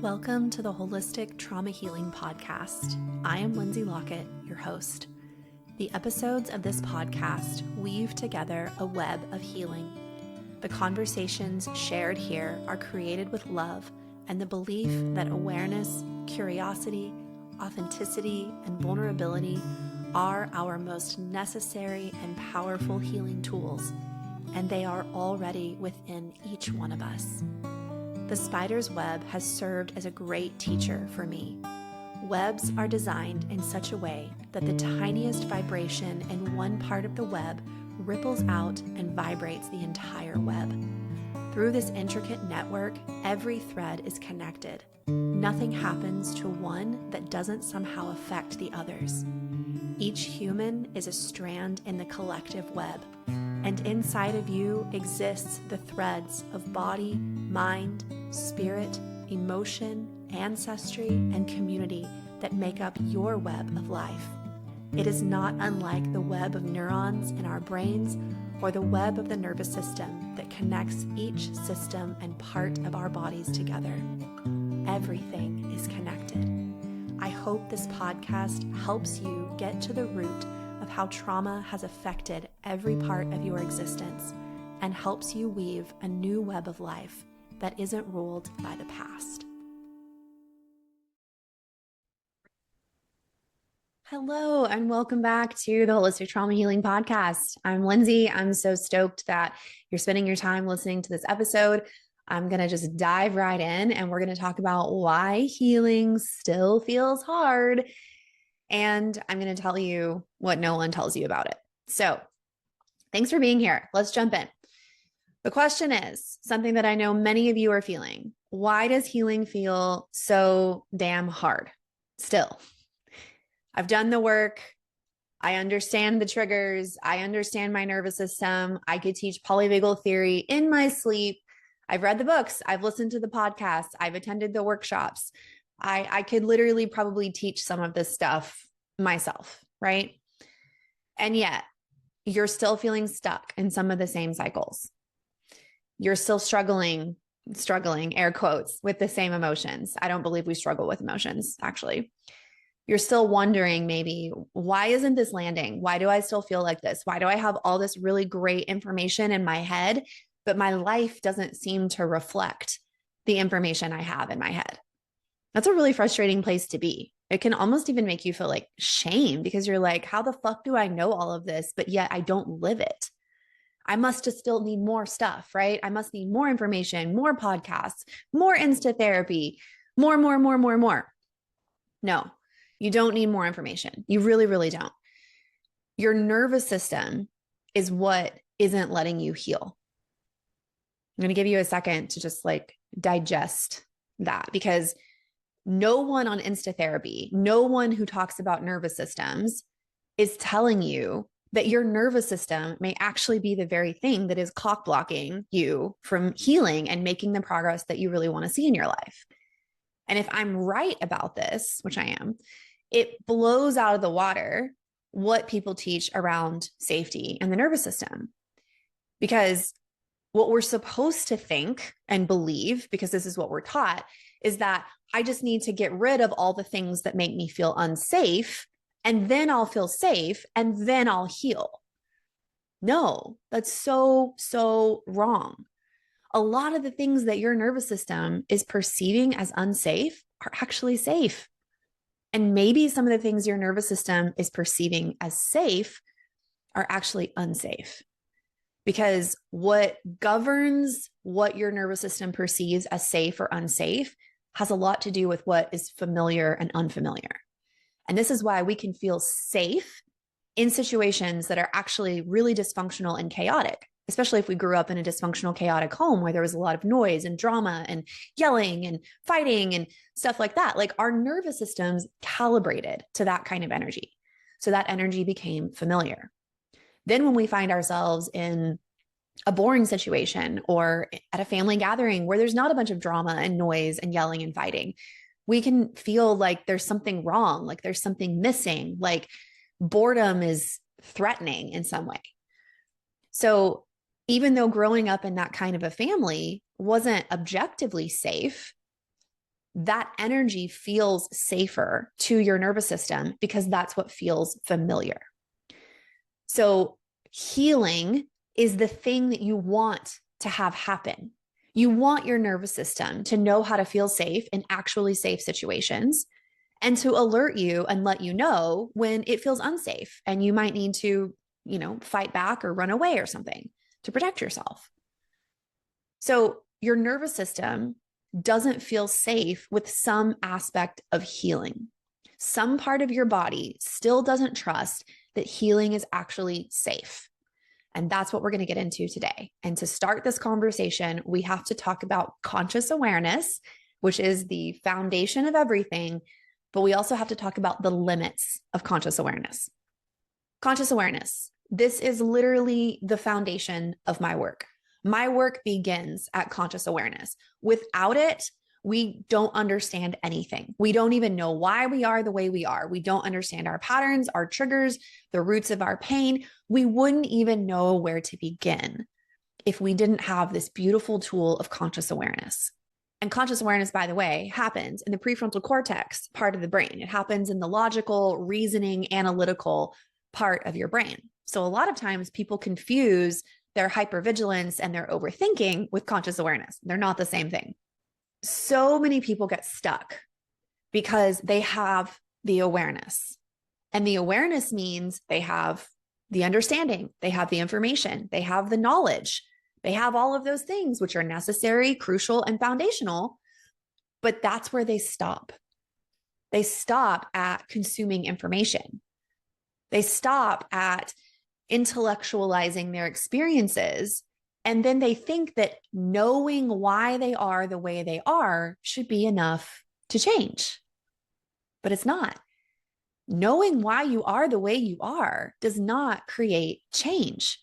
Welcome to the Holistic Trauma Healing Podcast. I am Lindsey Lockett, your host. The episodes of this podcast weave together a web of healing. The conversations shared here are created with love and the belief that awareness, curiosity, authenticity, and vulnerability are our most necessary and powerful healing tools, and they are already within each one of us. The spider's web has served as a great teacher for me. Webs are designed in such a way that the tiniest vibration in one part of the web ripples out and vibrates the entire web. Through this intricate network, every thread is connected. Nothing happens to one that doesn't somehow affect the others. Each human is a strand in the collective web, and inside of you exists the threads of body, mind, spirit, emotion, ancestry, and community that make up your web of life. It is not unlike the web of neurons in our brains or the web of the nervous system that connects each system and part of our bodies together. Everything is connected. I hope this podcast helps you get to the root of how trauma has affected every part of your existence and helps you weave a new web of life that isn't ruled by the past. Hello, and welcome back to the Holistic Trauma Healing Podcast. I'm Lindsey. I'm so stoked that you're spending your time listening to this episode. I'm going to just dive right in, and we're going to talk about why healing still feels hard. And I'm going to tell you what no one tells you about it. So thanks for being here. Let's jump in. The question is something that I know many of you are feeling. Why does healing feel so damn hard still? I've done the work. I understand the triggers. I understand my nervous system. I could teach polyvagal theory in my sleep. I've read the books. I've listened to the podcasts. I've attended the workshops. I could literally probably teach some of this stuff myself, right? And yet you're still feeling stuck in some of the same cycles. You're still struggling, air quotes, with the same emotions. I don't believe we struggle with emotions, actually. You're still wondering maybe, why isn't this landing? Why do I still feel like this? Why do I have all this really great information in my head, but my life doesn't seem to reflect the information I have in my head? That's a really frustrating place to be. It can almost even make you feel like shame because you're like, how the fuck do I know all of this, but yet I don't live it? I must just still need more stuff, right? I must need more information, more podcasts, more Insta therapy, more. No, you don't need more information. You really, really don't. Your nervous system is what isn't letting you heal. I'm going to give you a second to just digest that, because no one on Insta therapy, no one who talks about nervous systems is telling you that your nervous system may actually be the very thing that is cock blocking you from healing and making the progress that you really want to see in your life. And if I'm right about this, which I am, it blows out of the water what people teach around safety and the nervous system. Because what we're supposed to think and believe, because this is what we're taught, is that I just need to get rid of all the things that make me feel unsafe, and then I'll feel safe, and then I'll heal. No, that's so wrong. A lot of the things that your nervous system is perceiving as unsafe are actually safe. And maybe some of the things your nervous system is perceiving as safe are actually unsafe. Because what governs what your nervous system perceives as safe or unsafe has a lot to do with what is familiar and unfamiliar. And this is why we can feel safe in situations that are actually really dysfunctional and chaotic, especially if we grew up in a dysfunctional, chaotic home where there was a lot of noise and drama and yelling and fighting and stuff like that. Like, our nervous system's calibrated to that kind of energy. So that energy became familiar. Then when we find ourselves in a boring situation or at a family gathering where there's not a bunch of drama and noise and yelling and fighting, we can feel like there's something wrong, like there's something missing, like boredom is threatening in some way. So even though growing up in that kind of a family wasn't objectively safe, that energy feels safer to your nervous system because that's what feels familiar. So healing is the thing that you want to have happen. You want your nervous system to know how to feel safe in actually safe situations and to alert you and let you know when it feels unsafe and you might need to, fight back or run away or something to protect yourself. So your nervous system doesn't feel safe with some aspect of healing. Some part of your body still doesn't trust that healing is actually safe. And that's what we're going to get into today. And to start this conversation, we have to talk about conscious awareness, which is the foundation of everything. But we also have to talk about the limits of conscious awareness. Conscious awareness. This is literally the foundation of my work. My work begins at conscious awareness. Without it, we don't understand anything. We don't even know why we are the way we are. We don't understand our patterns, our triggers, the roots of our pain. We wouldn't even know where to begin if we didn't have this beautiful tool of conscious awareness. And conscious awareness, by the way, happens in the prefrontal cortex part of the brain. It happens in the logical, reasoning, analytical part of your brain. So a lot of times people confuse their hypervigilance and their overthinking with conscious awareness. They're not the same thing. So many people get stuck because they have the awareness. And the awareness means they have the understanding, they have the information, they have the knowledge, they have all of those things which are necessary, crucial, and foundational. But that's where they stop. They stop at consuming information. They stop at intellectualizing their experiences. And then they think that knowing why they are the way they are should be enough to change. But it's not. Knowing why you are the way you are does not create change.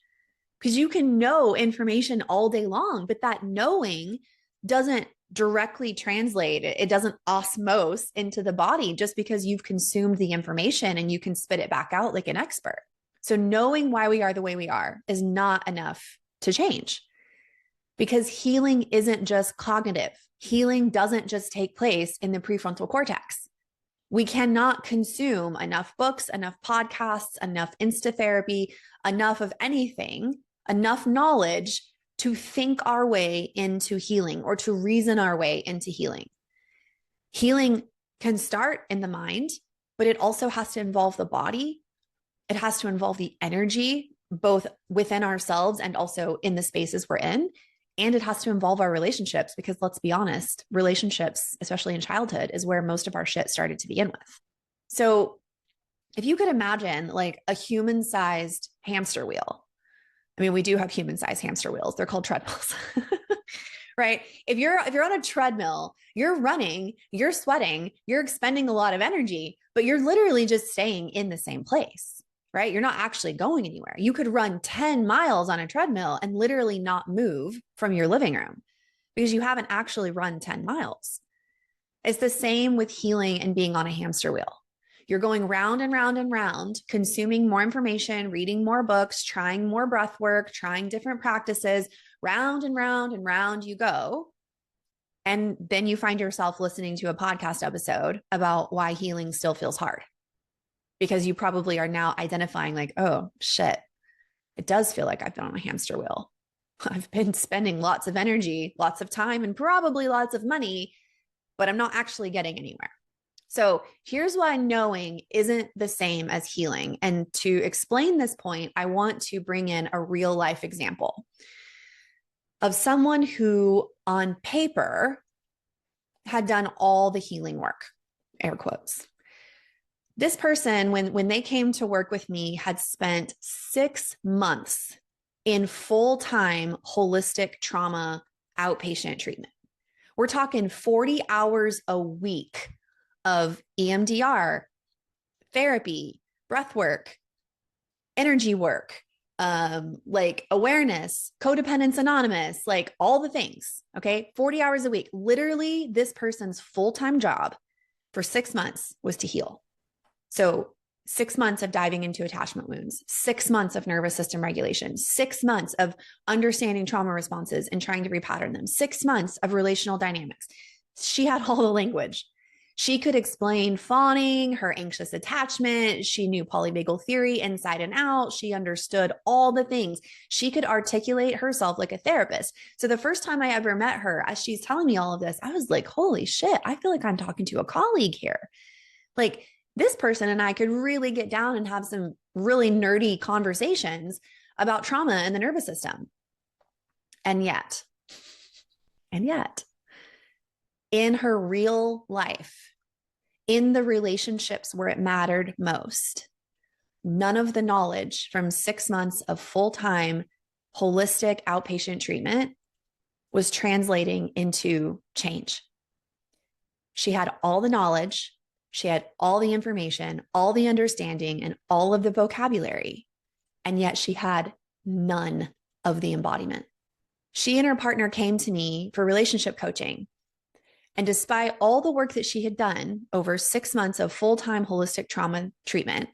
Because you can know information all day long, but that knowing doesn't directly translate. It doesn't osmose into the body just because you've consumed the information and you can spit it back out like an expert. So knowing why we are the way we are is not enough to change, because healing isn't just cognitive. Healing doesn't just take place in the prefrontal cortex. We cannot consume enough books, enough podcasts, enough Insta therapy, enough of anything, enough knowledge to think our way into healing or to reason our way into healing. Healing can start in the mind, but it also has to involve the body. It has to involve the energy, both within ourselves and also in the spaces we're in. And it has to involve our relationships, because let's be honest, relationships, especially in childhood, is where most of our shit started to begin with. So if you could imagine like a human-sized hamster wheel, I mean, we do have human-sized hamster wheels. They're called treadmills, right? If you're on a treadmill, you're running, you're sweating, you're expending a lot of energy, but you're literally just staying in the same place, right? You're not actually going anywhere. You could run 10 miles on a treadmill and literally not move from your living room because you haven't actually run 10 miles. It's the same with healing and being on a hamster wheel. You're going round and round and round, consuming more information, reading more books, trying more breath work, trying different practices, round and round and round you go. And then you find yourself listening to a podcast episode about why healing still feels hard, because you probably are now identifying like, oh shit, it does feel like I've been on a hamster wheel. I've been spending lots of energy, lots of time, and probably lots of money, but I'm not actually getting anywhere. So here's why knowing isn't the same as healing. And to explain this point, I want to bring in a real life example of someone who on paper had done all the healing work, air quotes. This person, when they came to work with me, had spent 6 months in full-time holistic trauma outpatient treatment. We're talking 40 hours a week of EMDR, therapy, breath work, energy work, like awareness, Codependence Anonymous, like all the things, okay? 40 hours a week. Literally, this person's full-time job for 6 months was to heal. So 6 months of diving into attachment wounds, 6 months of nervous system regulation, 6 months of understanding trauma responses and trying to repattern them, 6 months of relational dynamics, She had all the language. She could explain fawning, her anxious attachment. She knew polyvagal theory inside and out. She understood all the things. She could articulate herself like a therapist. So the first time I ever met her, as she's telling me all of this, I was like, holy shit, I feel like I'm talking to a colleague here. Like, this person and I could really get down and have some really nerdy conversations about trauma and the nervous system. And yet, in her real life, in the relationships where it mattered most, none of the knowledge from 6 months of full-time holistic outpatient treatment was translating into change. She had all the knowledge, she had all the information, all the understanding, and all of the vocabulary, and yet she had none of the embodiment. She and her partner came to me for relationship coaching. And despite all the work that she had done over 6 months of full-time holistic trauma treatment,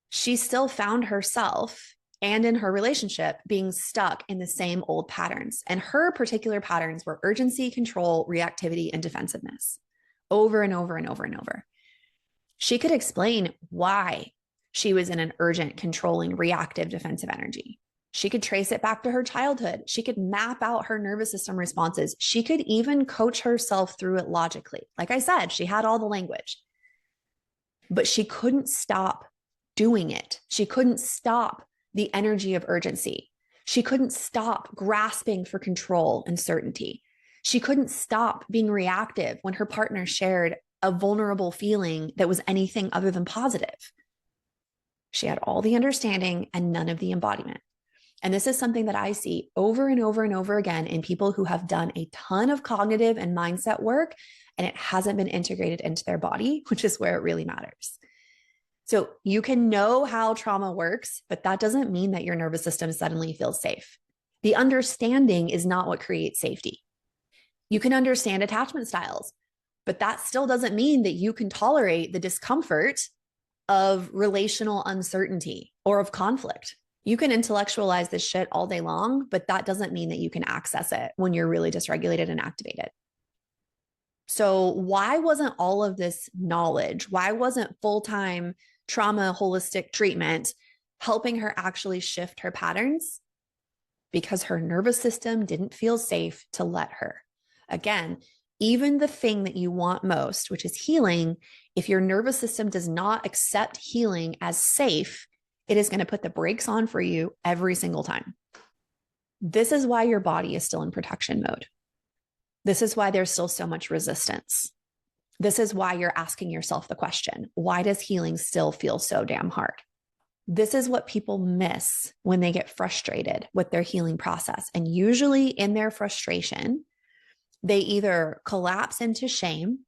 she still found herself and in her relationship being stuck in the same old patterns. And her particular patterns were urgency, control, reactivity, and defensiveness over and over and over and over. She could explain why she was in an urgent, controlling, reactive, defensive energy. She could trace it back to her childhood. She could map out her nervous system responses. She could even coach herself through it logically. Like I said, she had all the language, but she couldn't stop doing it. She couldn't stop the energy of urgency. She couldn't stop grasping for control and certainty. She couldn't stop being reactive when her partner shared a vulnerable feeling that was anything other than positive. She had all the understanding and none of the embodiment. And this is something that I see over and over and over again in people who have done a ton of cognitive and mindset work, and it hasn't been integrated into their body, which is where it really matters. So you can know how trauma works, but that doesn't mean that your nervous system suddenly feels safe. The understanding is not what creates safety. You can understand attachment styles, but that still doesn't mean that you can tolerate the discomfort of relational uncertainty or of conflict. You can intellectualize this shit all day long, but that doesn't mean that you can access it when you're really dysregulated and activated. So why wasn't all of this knowledge, why wasn't full-time trauma holistic treatment helping her actually shift her patterns? Because her nervous system didn't feel safe to let her. Again, even the thing that you want most, which is healing, if your nervous system does not accept healing as safe, it is going to put the brakes on for you every single time. This is why your body is still in protection mode. This is why there's still so much resistance. This is why you're asking yourself the question, why does healing still feel so damn hard? This is what people miss when they get frustrated with their healing process. And usually in their frustration, they either collapse into shame,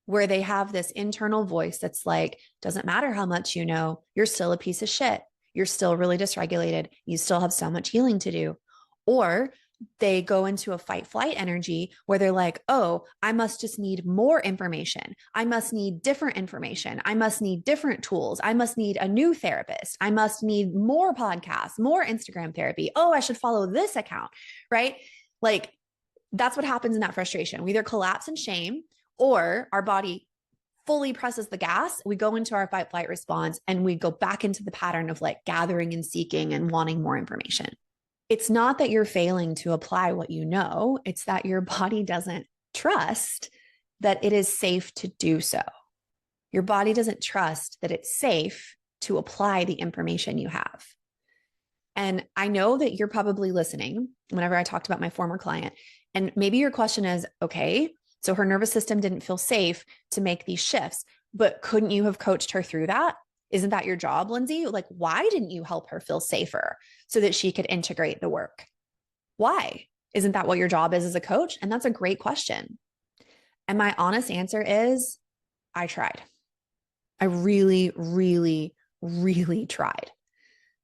where they have this internal voice that's like, doesn't matter how much you know, you're still a piece of shit. You're still really dysregulated. You still have so much healing to do. Or they go into a fight flight energy where they're like, oh, I must just need more information. I must need different information. I must need different tools. I must need a new therapist. I must need more podcasts, more Instagram therapy. Oh, I should follow this account, right? Like, that's what happens in that frustration. We either collapse in shame, or our body fully presses the gas. We go into our fight flight response and we go back into the pattern of like gathering and seeking and wanting more information. It's not that you're failing to apply what you know. It's that your body doesn't trust that it is safe to do so. Your body doesn't trust that it's safe to apply the information you have. And I know that you're probably listening whenever I talked about my former client. And maybe your question is, okay, so her nervous system didn't feel safe to make these shifts, but couldn't you have coached her through that? Isn't that your job, Lindsey? Like, why didn't you help her feel safer so that she could integrate the work? Why? Isn't that what your job is as a coach? And that's a great question. And my honest answer is, I tried. I really, really, really tried.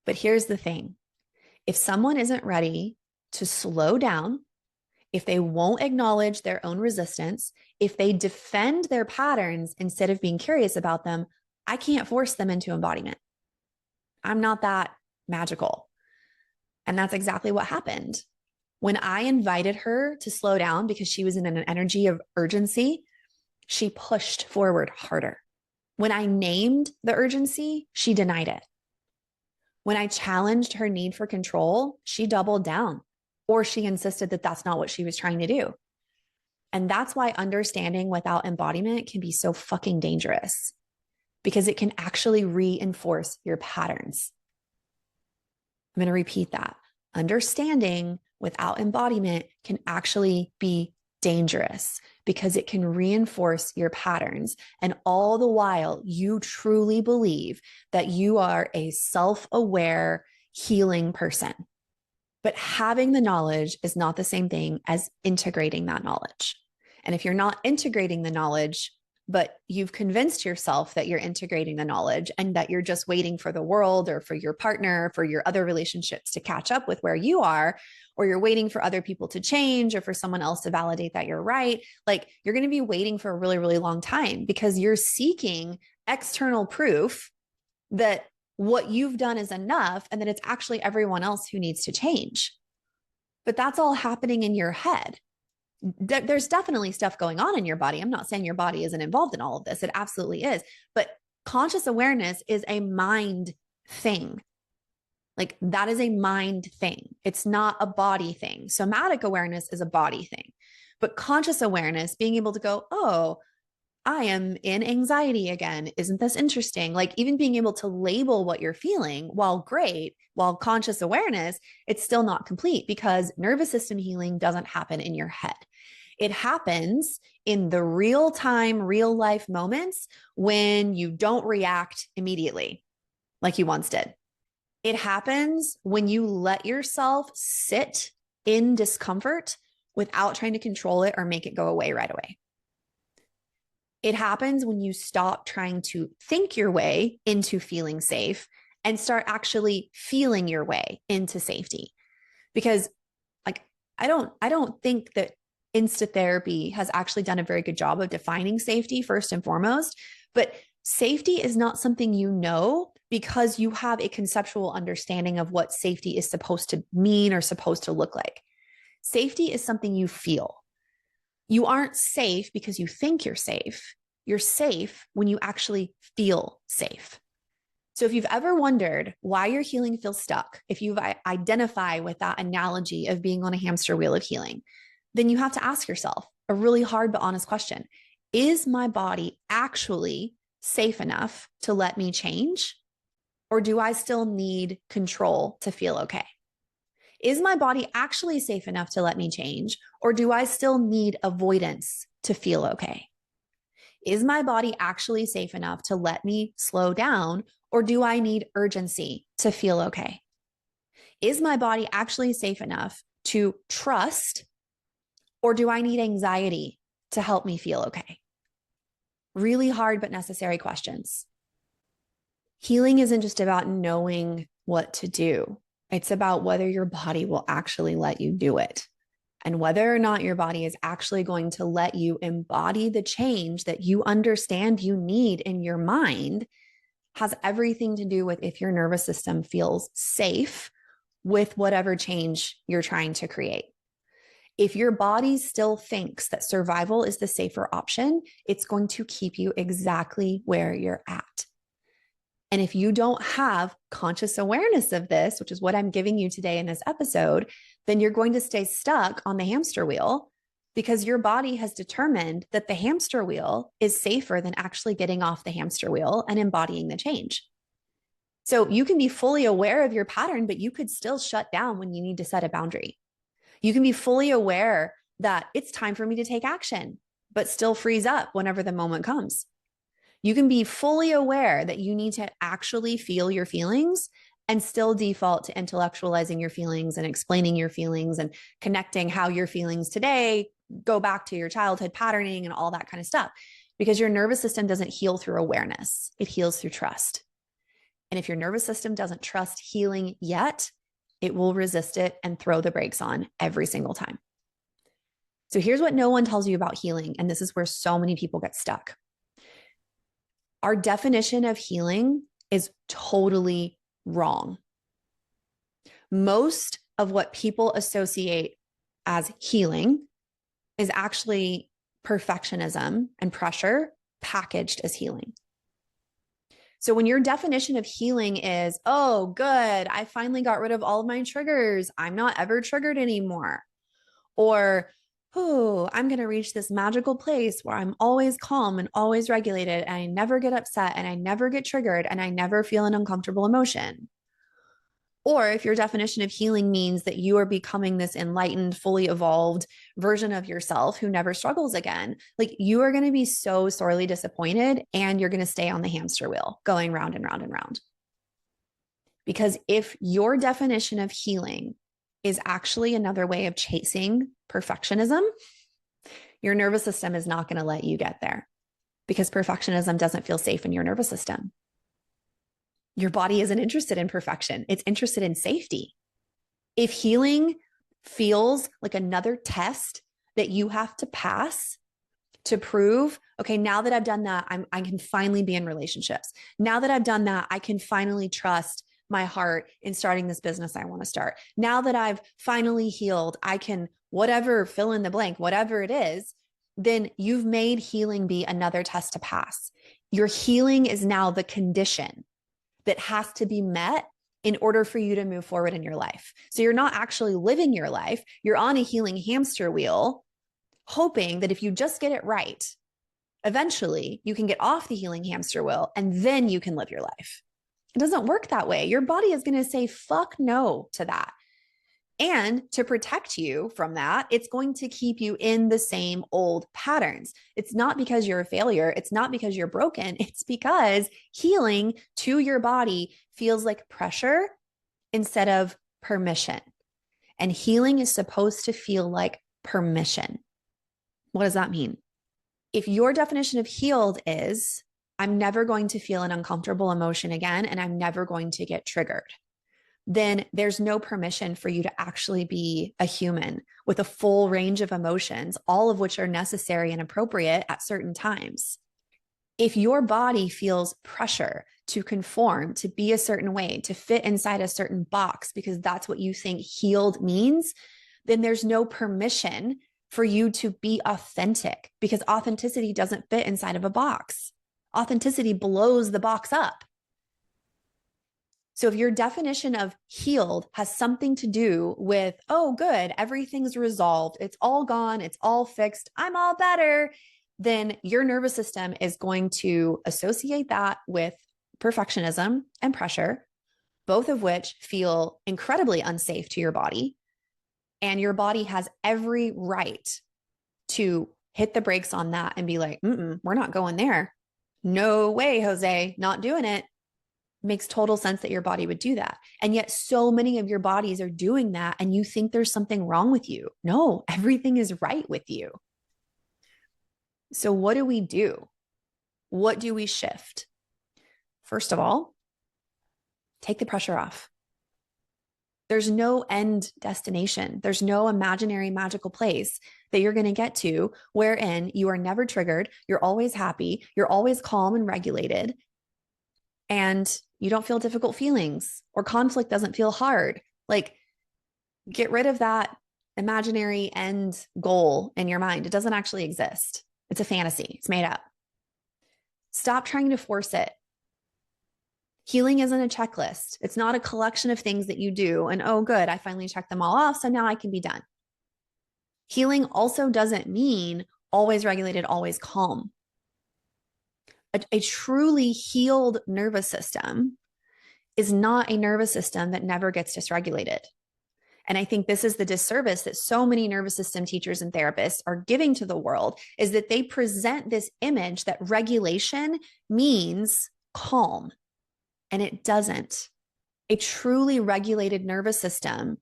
But here's the thing. If someone isn't ready to slow down, if they won't acknowledge their own resistance, if they defend their patterns instead of being curious about them, I can't force them into embodiment. I'm not that magical. And that's exactly what happened. When I invited her to slow down because she was in an energy of urgency, she pushed forward harder. When I named the urgency, she denied it. When I challenged her need for control, she doubled down, or she insisted that that's not what she was trying to do. And that's why understanding without embodiment can be so fucking dangerous, because it can actually reinforce your patterns. I'm going to repeat that. Understanding without embodiment can actually be dangerous because it can reinforce your patterns. And all the while, you truly believe that you are a self-aware, healing person. But having the knowledge is not the same thing as integrating that knowledge. And if you're not integrating the knowledge, but you've convinced yourself that you're integrating the knowledge and that you're just waiting for the world or for your partner, for your other relationships to catch up with where you are, or you're waiting for other people to change or for someone else to validate that you're right, like you're going to be waiting for a really, really long time because you're seeking external proof that what you've done is enough and that it's actually everyone else who needs to change. But that's all happening in your head. There's definitely stuff going on in your body. I'm not saying your body isn't involved in all of this. It absolutely is. But conscious awareness is a mind thing. Like that is a mind thing. It's not a body thing. Somatic awareness is a body thing. But conscious awareness, being able to go, oh, I am in anxiety again. Isn't this interesting? Like even being able to label what you're feeling, while great, while conscious awareness, it's still not complete because nervous system healing doesn't happen in your head. It happens in the real time, real life moments when you don't react immediately like you once did. It happens when you let yourself sit in discomfort without trying to control it or make it go away right away. It happens when you stop trying to think your way into feeling safe and start actually feeling your way into safety. Because like, I don't think that Insta therapy has actually done a very good job of defining safety first and foremost, but safety is not something you know because you have a conceptual understanding of what safety is supposed to mean or supposed to look like. Safety is something you feel. You aren't safe because you think you're safe. You're safe when you actually feel safe. So if you've ever wondered why your healing feels stuck, if you identify with that analogy of being on a hamster wheel of healing, then you have to ask yourself a really hard but honest question. Is my body actually safe enough to let me change? Or do I still need control to feel okay? Is my body actually safe enough to let me change? Or do I still need avoidance to feel okay? Is my body actually safe enough to let me slow down? Or do I need urgency to feel okay? Is my body actually safe enough to trust? Or do I need anxiety to help me feel okay? Really hard but necessary questions. Healing isn't just about knowing what to do. It's about whether your body will actually let you do it and whether or not your body is actually going to let you embody the change that you understand you need in your mind has everything to do with if your nervous system feels safe with whatever change you're trying to create. If your body still thinks that survival is the safer option, it's going to keep you exactly where you're at. And if you don't have conscious awareness of this, which is what I'm giving you today in this episode, then you're going to stay stuck on the hamster wheel because your body has determined that the hamster wheel is safer than actually getting off the hamster wheel and embodying the change. So you can be fully aware of your pattern, but you could still shut down when you need to set a boundary. You can be fully aware that it's time for me to take action, but still freeze up whenever the moment comes. You can be fully aware that you need to actually feel your feelings and still default to intellectualizing your feelings and explaining your feelings and connecting how your feelings today go back to your childhood patterning and all that kind of stuff. Because your nervous system doesn't heal through awareness, it heals through trust. And if your nervous system doesn't trust healing yet, it will resist it and throw the brakes on every single time. So here's what no one tells you about healing. And this is where so many people get stuck. Our definition of healing is totally wrong. Most of what people associate as healing is actually perfectionism and pressure packaged as healing. So when your definition of healing is, oh, good, I finally got rid of all of my triggers, I'm not ever triggered anymore. Or, oh, I'm going to reach this magical place where I'm always calm and always regulated, and I never get upset, and I never get triggered, and I never feel an uncomfortable emotion. Or if your definition of healing means that you are becoming this enlightened, fully evolved version of yourself who never struggles again, like you are going to be so sorely disappointed, and you're going to stay on the hamster wheel going round and round and round. Because if your definition of healing is actually another way of chasing perfectionism, your nervous system is not going to let you get there, because perfectionism doesn't feel safe in your nervous system. Your body isn't interested in perfection. It's interested in safety. If healing feels like another test that you have to pass to prove, okay, now that I've done that, I can finally be in relationships. Now that I've done that, I can finally trust my heart in starting this business I want to start. Now that I've finally healed, I can whatever, fill in the blank, whatever it is, then you've made healing be another test to pass. Your healing is now the condition that has to be met in order for you to move forward in your life. So you're not actually living your life. You're on a healing hamster wheel, hoping that if you just get it right, eventually you can get off the healing hamster wheel and then you can live your life. It doesn't work that way. Your body is going to say, fuck no to that. And to protect you from that, it's going to keep you in the same old patterns. It's not because you're a failure. It's not because you're broken. It's because healing to your body feels like pressure instead of permission. And healing is supposed to feel like permission. What does that mean? If your definition of healed is, I'm never going to feel an uncomfortable emotion again, and I'm never going to get triggered, then there's no permission for you to actually be a human with a full range of emotions, all of which are necessary and appropriate at certain times. If your body feels pressure to conform, to be a certain way, to fit inside a certain box, because that's what you think healed means, then there's no permission for you to be authentic, because authenticity doesn't fit inside of a box. Authenticity blows the box up. So if your definition of healed has something to do with, oh, good, everything's resolved, it's all gone, it's all fixed, I'm all better, then your nervous system is going to associate that with perfectionism and pressure, both of which feel incredibly unsafe to your body. And your body has every right to hit the brakes on that and be like, we're not going there. No way, Jose, not doing it. Makes total sense that your body would do that. And yet so many of your bodies are doing that, and you think there's something wrong with you. No, everything is right with you. So what do we do? What do we shift? First of all, take the pressure off. There's no end destination. There's no imaginary magical place that you're going to get to wherein you are never triggered, you're always happy, you're always calm and regulated, and you don't feel difficult feelings, or conflict doesn't feel hard. Like, get rid of that imaginary end goal in your mind. It doesn't actually exist. It's a fantasy. It's made up. Stop trying to force it. Healing isn't a checklist. It's not a collection of things that you do and, oh, good, I finally checked them all off, so now I can be done. Healing also doesn't mean always regulated, always calm. A truly healed nervous system is not a nervous system that never gets dysregulated. And I think this is the disservice that so many nervous system teachers and therapists are giving to the world, is that they present this image that regulation means calm, and it doesn't. A truly regulated nervous system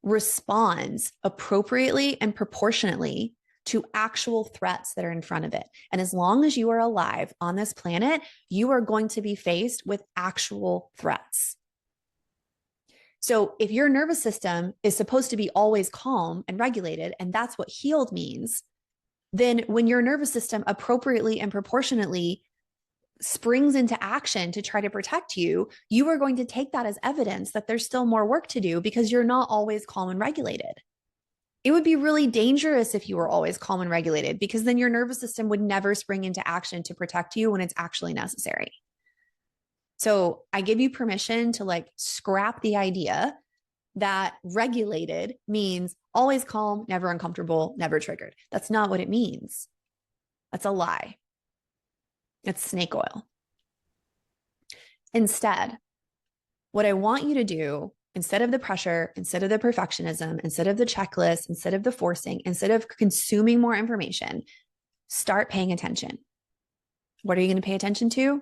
responds appropriately and proportionately to actual threats that are in front of it. And as long as you are alive on this planet, you are going to be faced with actual threats. So if your nervous system is supposed to be always calm and regulated, and that's what healed means, then when your nervous system appropriately and proportionately springs into action to try to protect you, you are going to take that as evidence that there's still more work to do, because you're not always calm and regulated. It would be really dangerous if you were always calm and regulated, because then your nervous system would never spring into action to protect you when it's actually necessary. So I give you permission to like scrap the idea that regulated means always calm, never uncomfortable, never triggered. That's not what it means. That's a lie. It's snake oil. Instead, what I want you to do, instead of the pressure, instead of the perfectionism, instead of the checklist, instead of the forcing, instead of consuming more information, start paying attention. What are you going to pay attention to?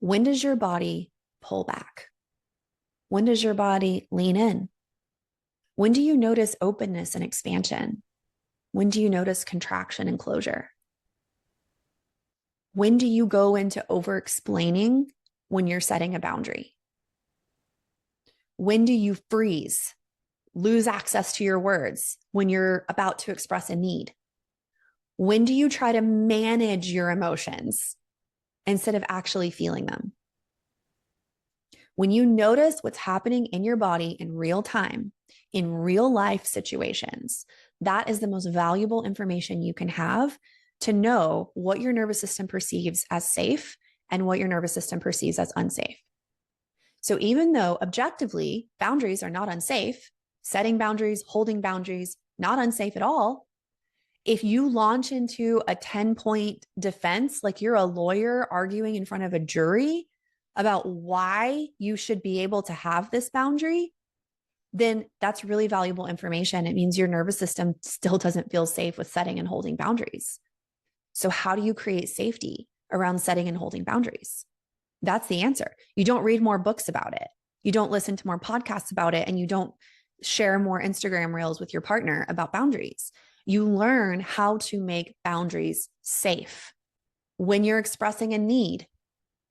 When does your body pull back? When does your body lean in? When do you notice openness and expansion? When do you notice contraction and closure? When do you go into over-explaining when you're setting a boundary? When do you freeze, lose access to your words when you're about to express a need? When do you try to manage your emotions instead of actually feeling them? When you notice what's happening in your body in real time, in real life situations, that is the most valuable information you can have to know what your nervous system perceives as safe and what your nervous system perceives as unsafe. So even though objectively boundaries are not unsafe, setting boundaries, holding boundaries, not unsafe at all, if you launch into a 10-point defense, like you're a lawyer arguing in front of a jury about why you should be able to have this boundary, then that's really valuable information. It means your nervous system still doesn't feel safe with setting and holding boundaries. So how do you create safety around setting and holding boundaries? That's the answer. You don't read more books about it. You don't listen to more podcasts about it, and you don't share more Instagram reels with your partner about boundaries. You learn how to make boundaries safe. When you're expressing a need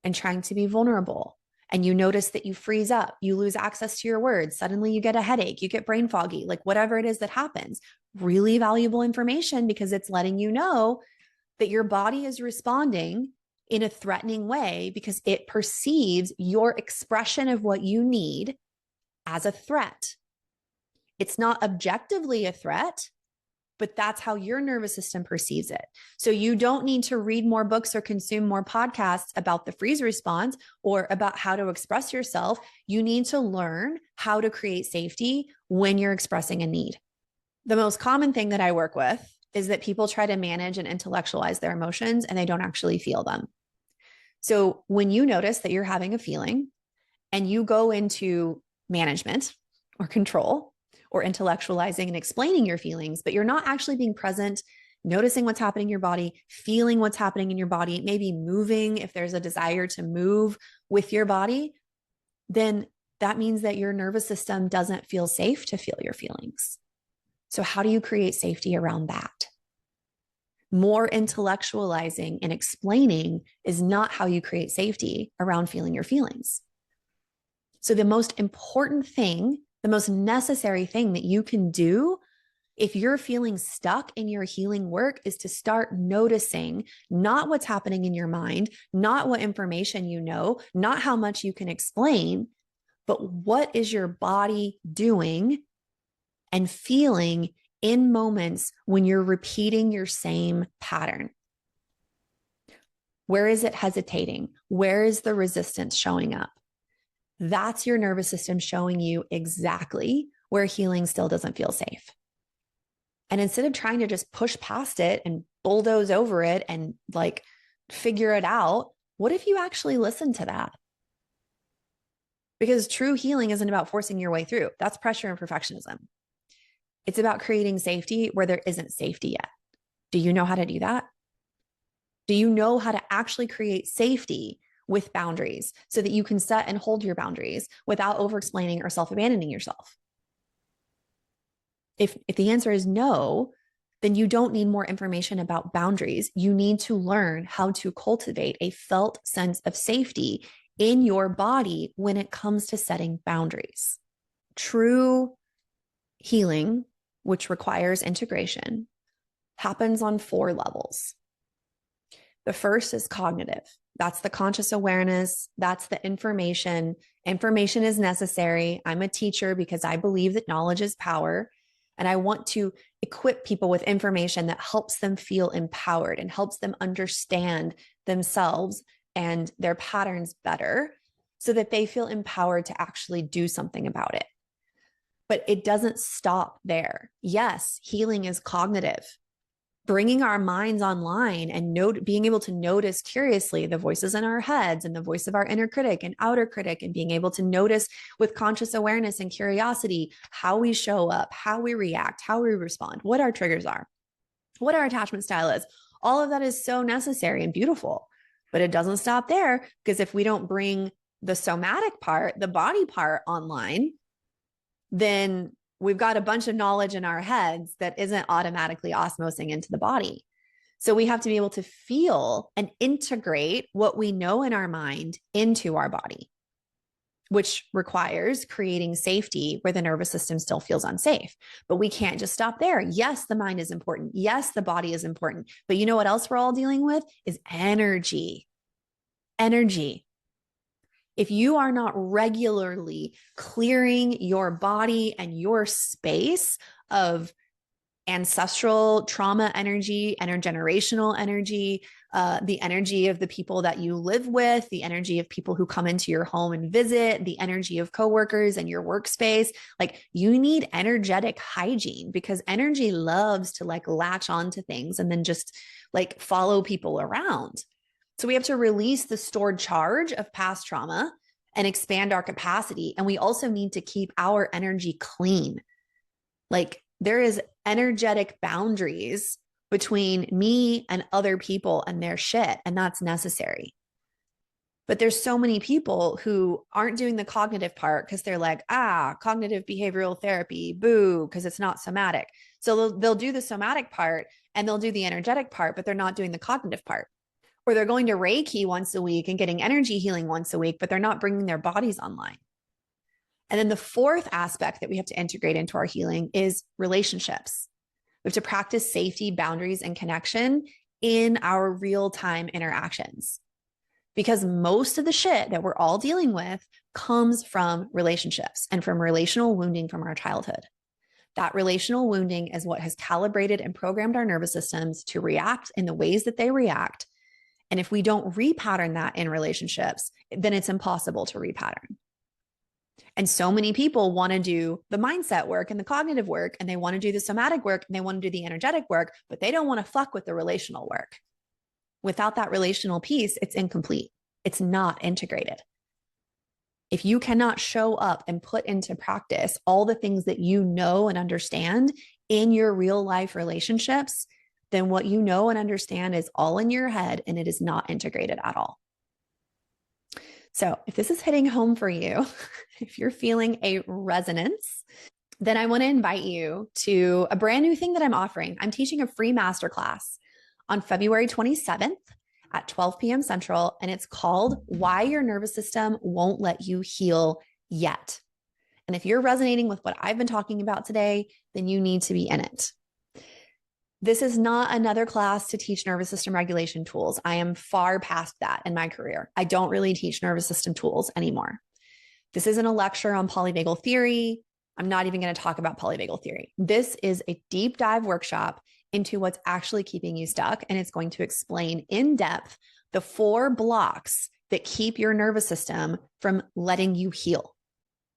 and trying to be vulnerable, and you notice that you freeze up, you lose access to your words, suddenly you get a headache, you get brain foggy, like whatever it is that happens, really valuable information, because it's letting you know that your body is responding in a threatening way because it perceives your expression of what you need as a threat. It's not objectively a threat, but that's how your nervous system perceives it. So you don't need to read more books or consume more podcasts about the freeze response or about how to express yourself. You need to learn how to create safety when you're expressing a need. The most common thing that I work with is that people try to manage and intellectualize their emotions and they don't actually feel them. So when you notice that you're having a feeling and you go into management or control or intellectualizing and explaining your feelings, but you're not actually being present, noticing what's happening in your body, feeling what's happening in your body, maybe moving if there's a desire to move with your body, then that means that your nervous system doesn't feel safe to feel your feelings. So how do you create safety around that? More intellectualizing and explaining is not how you create safety around feeling your feelings. So the most important thing, the most necessary thing that you can do if you're feeling stuck in your healing work is to start noticing not what's happening in your mind, not what information you know, not how much you can explain, but what is your body doing and feeling in moments when you're repeating your same pattern. Where is it hesitating? Where is the resistance showing up? That's your nervous system showing you exactly where healing still doesn't feel safe. And instead of trying to just push past it and bulldoze over it and like figure it out, what if you actually listen to that? Because true healing isn't about forcing your way through. That's pressure and perfectionism. It's about creating safety where there isn't safety yet. Do you know how to do that? Do you know how to actually create safety with boundaries so that you can set and hold your boundaries without over-explaining or self-abandoning yourself? If the answer is no, then you don't need more information about boundaries. You need to learn how to cultivate a felt sense of safety in your body when it comes to setting boundaries. True healing, which requires integration, happens on 4 levels. The first is cognitive. That's the conscious awareness. That's the information. Information is necessary. I'm a teacher because I believe that knowledge is power. And I want to equip people with information that helps them feel empowered and helps them understand themselves and their patterns better so that they feel empowered to actually do something about it. But it doesn't stop there. Yes, healing is cognitive. Bringing our minds online and being able to notice curiously the voices in our heads and the voice of our inner critic and outer critic, and being able to notice with conscious awareness and curiosity how we show up, how we react, how we respond, what our triggers are, what our attachment style is. All of that is so necessary and beautiful, but it doesn't stop there, because if we don't bring the somatic part, the body part online, then we've got a bunch of knowledge in our heads that isn't automatically osmosing into the body. So we have to be able to feel and integrate what we know in our mind into our body, which requires creating safety where the nervous system still feels unsafe. But we can't just stop there. Yes, the mind is important. Yes, the body is important. But you know what else we're all dealing with is energy. Energy. If you are not regularly clearing your body and your space of ancestral trauma energy, intergenerational energy, the energy of the people that you live with, the energy of people who come into your home and visit, the energy of coworkers and your workspace, like you need energetic hygiene, because energy loves to like latch onto things and then just like follow people around. So we have to release the stored charge of past trauma and expand our capacity. And we also need to keep our energy clean. Like there is energetic boundaries between me and other people and their shit, and that's necessary. But there's so many people who aren't doing the cognitive part because they're like, cognitive behavioral therapy, boo, because it's not somatic. So they'll do the somatic part and they'll do the energetic part, but they're not doing the cognitive part. Or they're going to Reiki once a week and getting energy healing once a week, but they're not bringing their bodies online. And then the fourth aspect that we have to integrate into our healing is relationships. We have to practice safety, boundaries, and connection in our real-time interactions. Because most of the shit that we're all dealing with comes from relationships and from relational wounding from our childhood. That relational wounding is what has calibrated and programmed our nervous systems to react in the ways that they react. And if we don't repattern that in relationships, then it's impossible to repattern. And so many people want to do the mindset work and the cognitive work, and they want to do the somatic work and they want to do the energetic work, but they don't want to fuck with the relational work. Without that relational piece, it's incomplete. It's not integrated. If you cannot show up and put into practice all the things that you know and understand in your real life relationships, then what you know and understand is all in your head and it is not integrated at all. So if this is hitting home for you, if you're feeling a resonance, then I want to invite you to a brand new thing that I'm offering. I'm teaching a free masterclass on February 27th at 12 p.m. Central, and it's called Why Your Nervous System Won't Let You Heal Yet. And if you're resonating with what I've been talking about today, then you need to be in it. This is not another class to teach nervous system regulation tools. I am far past that in my career. I don't really teach nervous system tools anymore. This isn't a lecture on polyvagal theory. I'm not even going to talk about polyvagal theory. This is a deep dive workshop into what's actually keeping you stuck. And it's going to explain in depth the 4 blocks that keep your nervous system from letting you heal.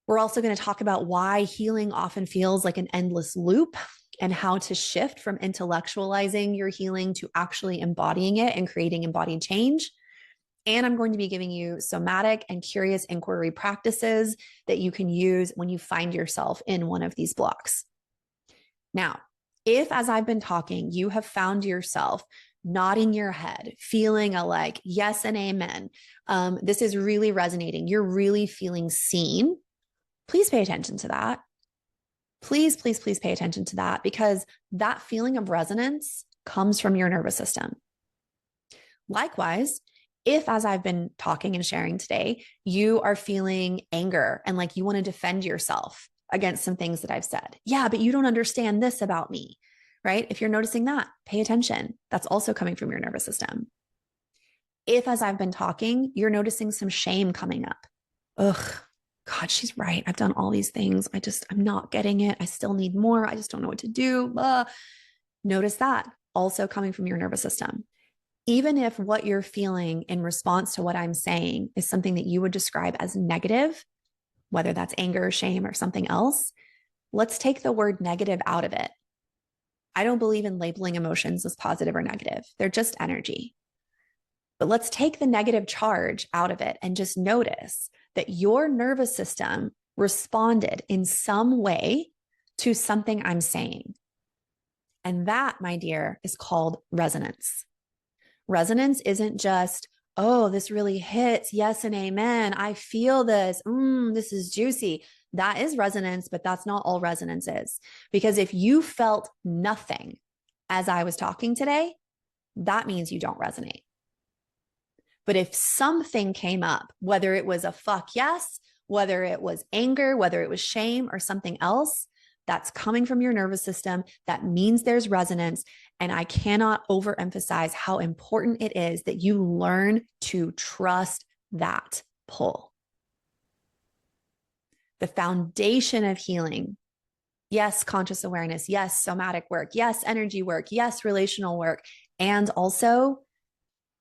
We're also going to talk about why healing often feels like an endless loop, and how to shift from intellectualizing your healing to actually embodying it and creating embodied change. And I'm going to be giving you somatic and curious inquiry practices that you can use when you find yourself in one of these blocks. Now, if as I've been talking, you have found yourself nodding your head, feeling a like, yes and amen, this is really resonating, you're really feeling seen, please pay attention to that. Please, please, please pay attention to that, because that feeling of resonance comes from your nervous system. Likewise, if as I've been talking and sharing today, you are feeling anger and like you want to defend yourself against some things that I've said. Yeah, but you don't understand this about me, right? If you're noticing that, pay attention. That's also coming from your nervous system. If as I've been talking, you're noticing some shame coming up. Ugh, God, she's right. I've done all these things. I'm not getting it. I still need more. I just don't know what to do. Blah. Notice that also coming from your nervous system. Even if what you're feeling in response to what I'm saying is something that you would describe as negative, whether that's anger, shame, or something else, let's take the word negative out of it. I don't believe in labeling emotions as positive or negative. They're just energy. But let's take the negative charge out of it and just notice that your nervous system responded in some way to something I'm saying. And that, my dear, is called resonance. Resonance isn't just, oh, this really hits. Yes and amen. I feel this. This is juicy. That is resonance, but that's not all resonance is. Because if you felt nothing as I was talking today, that means you don't resonate. But if something came up, whether it was a fuck yes, whether it was anger, whether it was shame or something else, that's coming from your nervous system. That means there's resonance. And I cannot overemphasize how important it is that you learn to trust that pull. The foundation of healing. Yes, conscious awareness. Yes, somatic work. Yes, energy work. Yes, relational work. And also,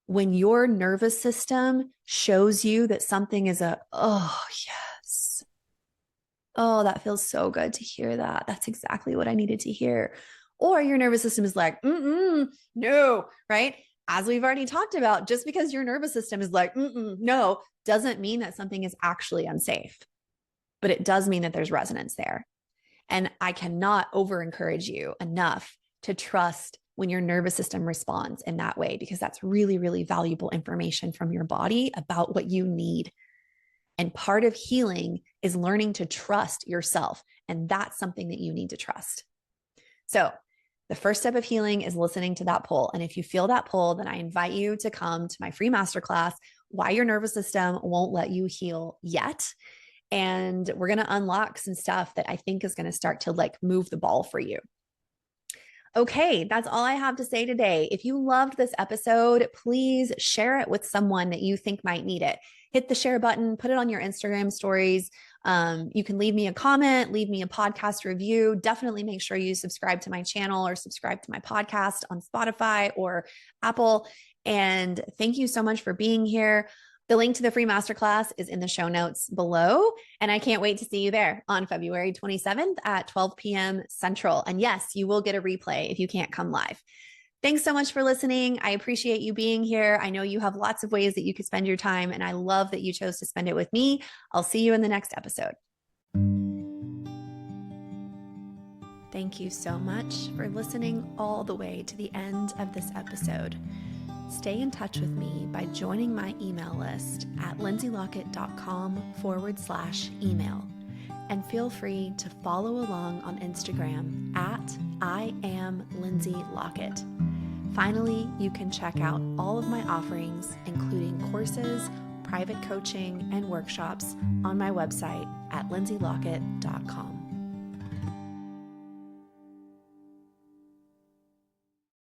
when your nervous system shows you that something is oh, yes. Oh, that feels so good to hear that. That's exactly what I needed to hear. Or your nervous system is like, no, right? As we've already talked about, just because your nervous system is like, no, doesn't mean that something is actually unsafe. But it does mean that there's resonance there. And I cannot over encourage you enough to trust when your nervous system responds in that way, because that's really, really valuable information from your body about what you need. And part of healing is learning to trust yourself. And that's something that you need to trust. So the first step of healing is listening to that pull. And if you feel that pull, then I invite you to come to my free masterclass, Why Your Nervous System Won't Let You Heal Yet. And we're going to unlock some stuff that I think is going to start to like move the ball for you. Okay, that's all I have to say today. If you loved this episode, please share it with someone that you think might need it. Hit the share button, put it on your Instagram stories. You can leave me a comment, leave me a podcast review. Definitely make sure you subscribe to my channel or subscribe to my podcast on Spotify or Apple. And thank you so much for being here. The link to the free masterclass is in the show notes below. And I can't wait to see you there on February 27th at 12 p.m. Central. And yes, you will get a replay if you can't come live. Thanks so much for listening. I appreciate you being here. I know you have lots of ways that you could spend your time, and I love that you chose to spend it with me. I'll see you in the next episode. Thank you so much for listening all the way to the end of this episode. Stay in touch with me by joining my email list at lindseylockett.com/email. And feel free to follow along on Instagram at I am Lindsey Lockett. Finally, you can check out all of my offerings, including courses, private coaching, and workshops on my website at lindseylockett.com.